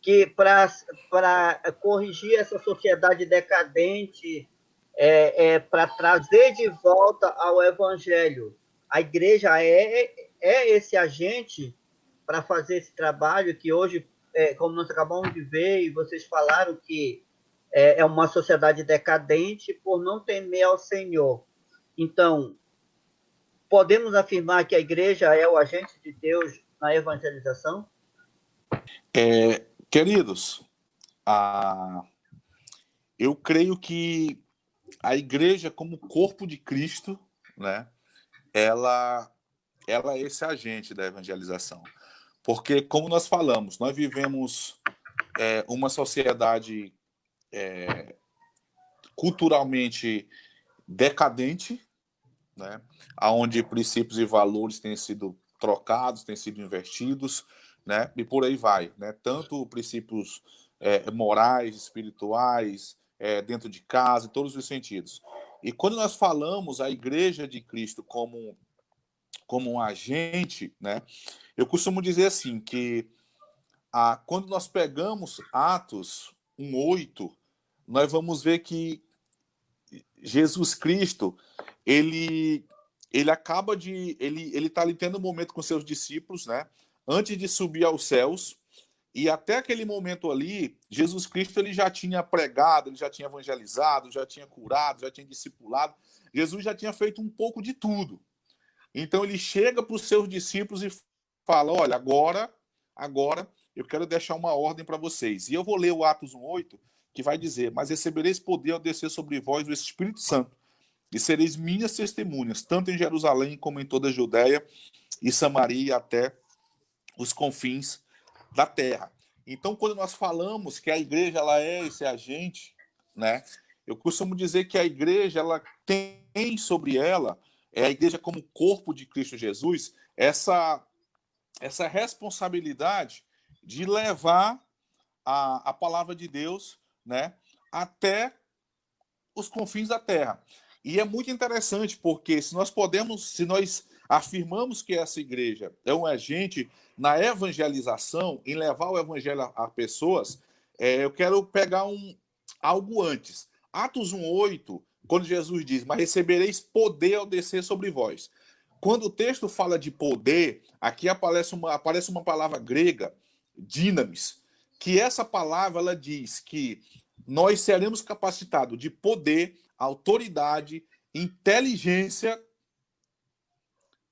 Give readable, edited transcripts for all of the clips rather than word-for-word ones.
que para corrigir essa sociedade decadente, para trazer de volta ao Evangelho. A igreja é esse agente para fazer esse trabalho que hoje, como nós acabamos de ver, e vocês falaram que é uma sociedade decadente por não temer ao Senhor. Então, podemos afirmar que a igreja é o agente de Deus na evangelização? Queridos, eu creio que a igreja, como corpo de Cristo, né, ela é esse agente da evangelização. Porque, como nós falamos, nós vivemos uma sociedade culturalmente decadente, né, onde princípios e valores têm sido trocados, têm sido invertidos, né, e por aí vai, né, tanto princípios morais, espirituais, dentro de casa, em todos os sentidos. E quando nós falamos a Igreja de Cristo como um agente, né, eu costumo dizer assim, que quando nós pegamos Atos 1:8, nós vamos ver que Jesus Cristo, ele acaba de... Ele está ali tendo um momento com seus discípulos, né, antes de subir aos céus, e até aquele momento ali, Jesus Cristo ele já tinha pregado, ele já tinha evangelizado, já tinha curado, já tinha discipulado. Jesus já tinha feito um pouco de tudo. Então ele chega para os seus discípulos e fala: olha, agora eu quero deixar uma ordem para vocês. E eu vou ler o Atos 1:8, que vai dizer: mas recebereis poder ao descer sobre vós o Espírito Santo, e sereis minhas testemunhas, tanto em Jerusalém como em toda a Judéia e Samaria até os confins da terra. Então, quando nós falamos que a igreja ela é esse agente, né, eu costumo dizer que a igreja ela tem sobre ela, a igreja como corpo de Cristo Jesus, essa responsabilidade de levar a palavra de Deus, né, até os confins da terra. E é muito interessante porque se nós afirmamos que essa igreja é um agente na evangelização, em levar o evangelho a pessoas, eu quero pegar algo antes. Atos 1:8, quando Jesus diz: mas recebereis poder ao descer sobre vós. Quando o texto fala de poder, aqui aparece uma palavra grega, dinamis, que essa palavra ela diz que nós seremos capacitados de poder, autoridade, inteligência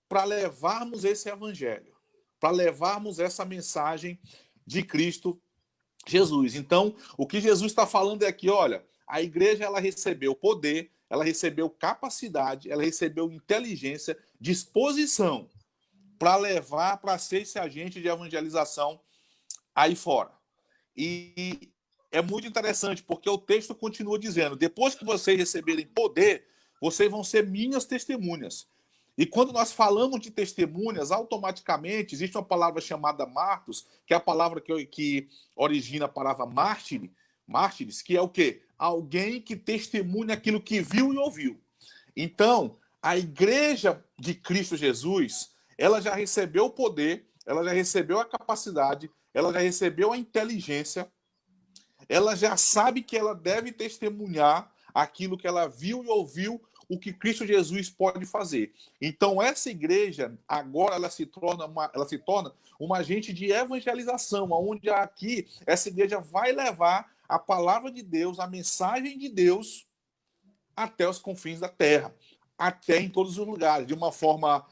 para levarmos esse evangelho, para levarmos essa mensagem de Cristo Jesus. Então, o que Jesus está falando é que, olha, a igreja ela recebeu poder, ela recebeu capacidade, ela recebeu inteligência, disposição para levar, para ser esse agente de evangelização aí fora. E é muito interessante, porque o texto continua dizendo: depois que vocês receberem poder, vocês vão ser minhas testemunhas. E quando nós falamos de testemunhas, automaticamente existe uma palavra chamada martos, que é a palavra que origina a palavra mártires, que é o quê? Alguém que testemunha aquilo que viu e ouviu. Então, a igreja de Cristo Jesus, ela já recebeu o poder, ela já recebeu a capacidade, ela já recebeu a inteligência, ela já sabe que ela deve testemunhar aquilo que ela viu e ouviu, o que Cristo Jesus pode fazer. Então, essa igreja, agora, ela se torna uma agente de evangelização, onde aqui, essa igreja vai levar a palavra de Deus, a mensagem de Deus, até os confins da terra, até em todos os lugares, de uma forma,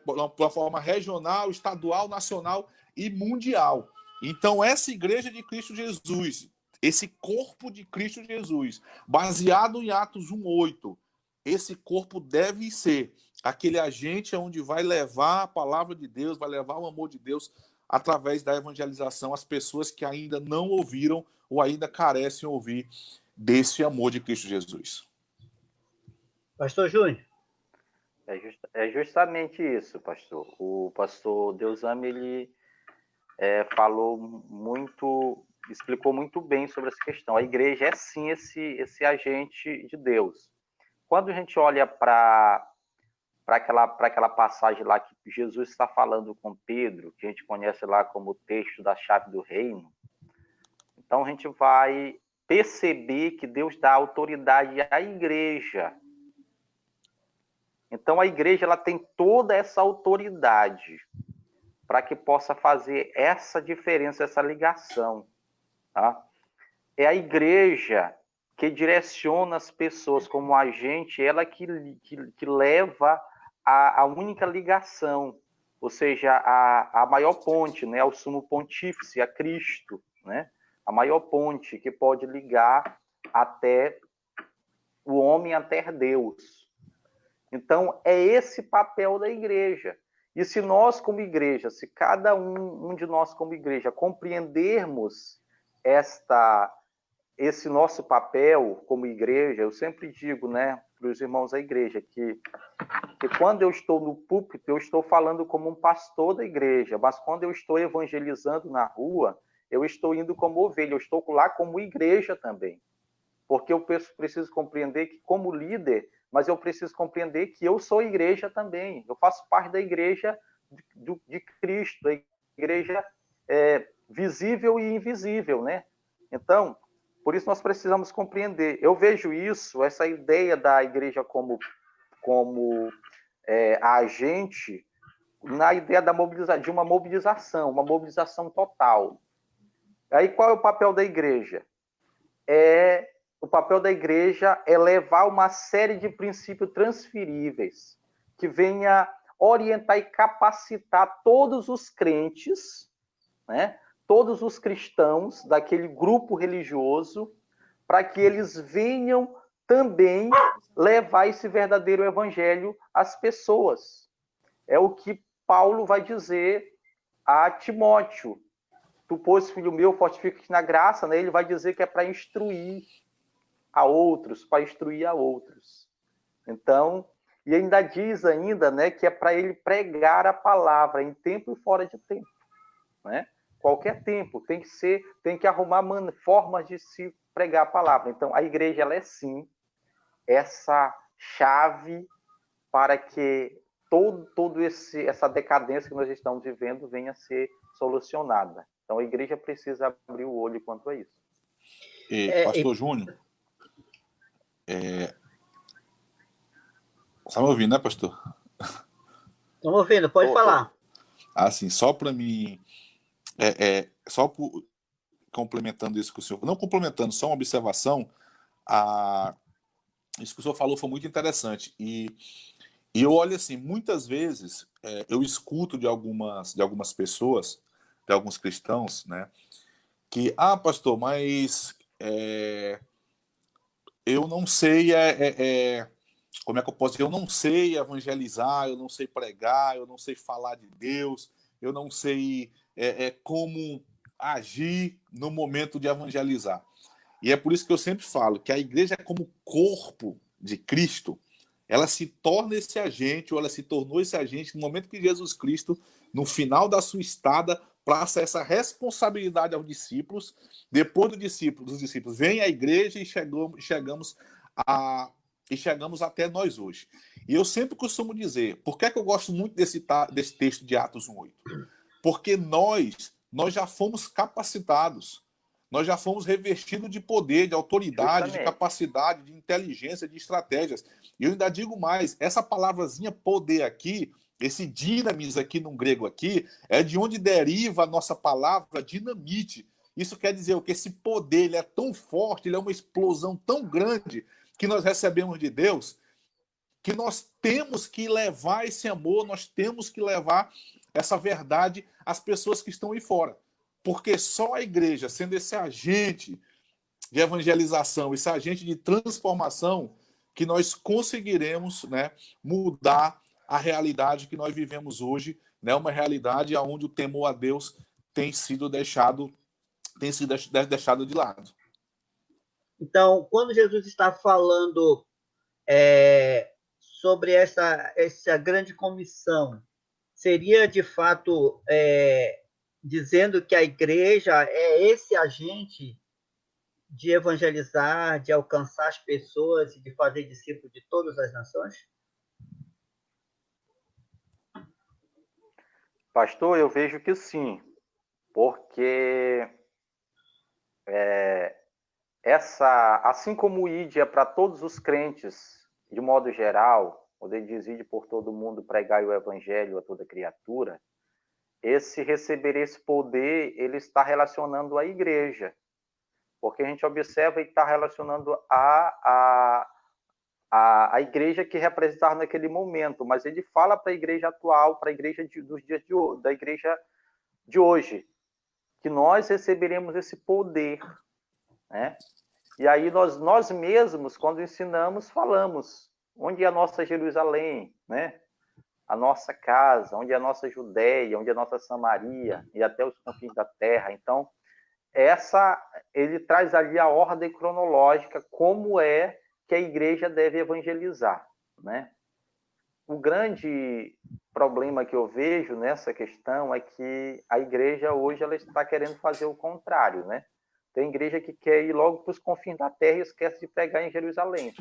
uma forma regional, estadual, nacional e mundial. Então, essa igreja de Cristo Jesus, esse corpo de Cristo Jesus, baseado em Atos 1:8, esse corpo deve ser aquele agente onde vai levar a palavra de Deus, vai levar o amor de Deus através da evangelização às pessoas que ainda não ouviram ou ainda carecem ouvir desse amor de Cristo Jesus. Pastor Júnior. É justamente isso, pastor. O pastor Deusame, ele falou muito, explicou muito bem sobre essa questão. A igreja é sim esse agente de Deus. Quando a gente olha para para aquela passagem lá que Jesus está falando com Pedro, que a gente conhece lá como o texto da chave do reino, então a gente vai perceber que Deus dá autoridade à igreja. Então a igreja ela tem toda essa autoridade para que possa fazer essa diferença, essa ligação. Tá? É a igreja que direciona as pessoas como agente, ela que leva a única ligação, ou seja, a maior ponte, né, ao sumo pontífice, a Cristo, né, a maior ponte que pode ligar até o homem, até Deus. Então, é esse papel da igreja. E se nós, como igreja, se cada um de nós, como igreja, compreendermos esse nosso papel como igreja, eu sempre digo, né, para os irmãos da igreja, que quando eu estou no púlpito, eu estou falando como um pastor da igreja, mas quando eu estou evangelizando na rua, eu estou indo como ovelha, eu estou lá como igreja também. Porque eu preciso compreender que, como líder, mas eu preciso compreender que eu sou igreja também. Eu faço parte da igreja de Cristo, a igreja visível e invisível, né? Então, por isso nós precisamos compreender. Eu vejo isso, essa ideia da igreja como agente, na ideia de uma mobilização total. Aí qual é o papel da igreja? O papel da igreja é levar uma série de princípios transferíveis que venha orientar e capacitar todos os crentes, né? Todos os cristãos daquele grupo religioso, para que eles venham também levar esse verdadeiro evangelho às pessoas. É o que Paulo vai dizer a Timóteo. Tu, pois, filho meu, fortifica-te na graça, né? Ele vai dizer que é para instruir a outros, para instruir a outros. Então, e ainda diz ainda, né, que é para ele pregar a palavra em tempo e fora de tempo, né? Qualquer tempo tem que arrumar formas de se pregar a palavra. Então, a igreja ela é sim essa chave para que essa decadência que nós estamos vivendo venha a ser solucionada. Então, a igreja precisa abrir o olho quanto a isso. Pastor Júnior, está me ouvindo, né, pastor? Estamos ouvindo, pode falar. Assim, só para mim, complementando isso que o senhor, não complementando, só uma observação, isso que o senhor falou foi muito interessante, e eu olho assim, muitas vezes eu escuto de algumas pessoas, de alguns cristãos, né, que, pastor, mas eu não sei, como é que eu posso dizer, eu não sei evangelizar, eu não sei pregar, eu não sei falar de Deus, eu não sei como agir no momento de evangelizar. E é por isso que eu sempre falo que a igreja, como corpo de Cristo, ela se torna esse agente, ou ela se tornou esse agente no momento que Jesus Cristo, no final da sua estada, passa essa responsabilidade aos discípulos. Depois dos discípulos vem a igreja e chegamos até nós hoje. E eu sempre costumo dizer, por que eu gosto muito desse texto de Atos 1:8? Porque nós já fomos capacitados, nós já fomos revestidos de poder, de autoridade, justamente, de capacidade, de inteligência, de estratégias. E eu ainda digo mais, essa palavrazinha poder aqui, esse dinamis aqui no grego aqui, é de onde deriva a nossa palavra dinamite. Isso quer dizer o que? Esse poder ele é tão forte, ele é uma explosão tão grande que nós recebemos de Deus, que nós temos que levar esse amor, nós temos que levar essa verdade às pessoas que estão aí fora. Porque só a igreja, sendo esse agente de evangelização, esse agente de transformação, que nós conseguiremos, né, mudar a realidade que nós vivemos hoje, né, uma realidade onde o temor a Deus tem sido deixado de lado. Então, quando Jesus está falando sobre essa grande comissão, seria de fato dizendo que a igreja é esse agente de evangelizar, de alcançar as pessoas e de fazer discípulos de todas as nações? Pastor, eu vejo que sim, porque assim como o ID é para todos os crentes, de modo geral, quando ele diz ide por todo mundo, pregai o evangelho a toda criatura, esse receber esse poder, ele está relacionando à igreja, porque a gente observa e está relacionando a igreja que representava naquele momento, mas ele fala para a igreja atual, para a igreja dos dias da igreja de hoje, que nós receberemos esse poder, né? E aí nós mesmos, quando ensinamos, falamos onde é a nossa Jerusalém, né? A nossa casa, onde é a nossa Judéia, onde é a nossa Samaria e até os confins da terra. Então, ele traz ali a ordem cronológica, como é que a igreja deve evangelizar, né? O grande problema que eu vejo nessa questão é que a igreja hoje ela está querendo fazer o contrário, né? Tem igreja que quer ir logo para os confins da terra e esquece de pregar em Jerusalém.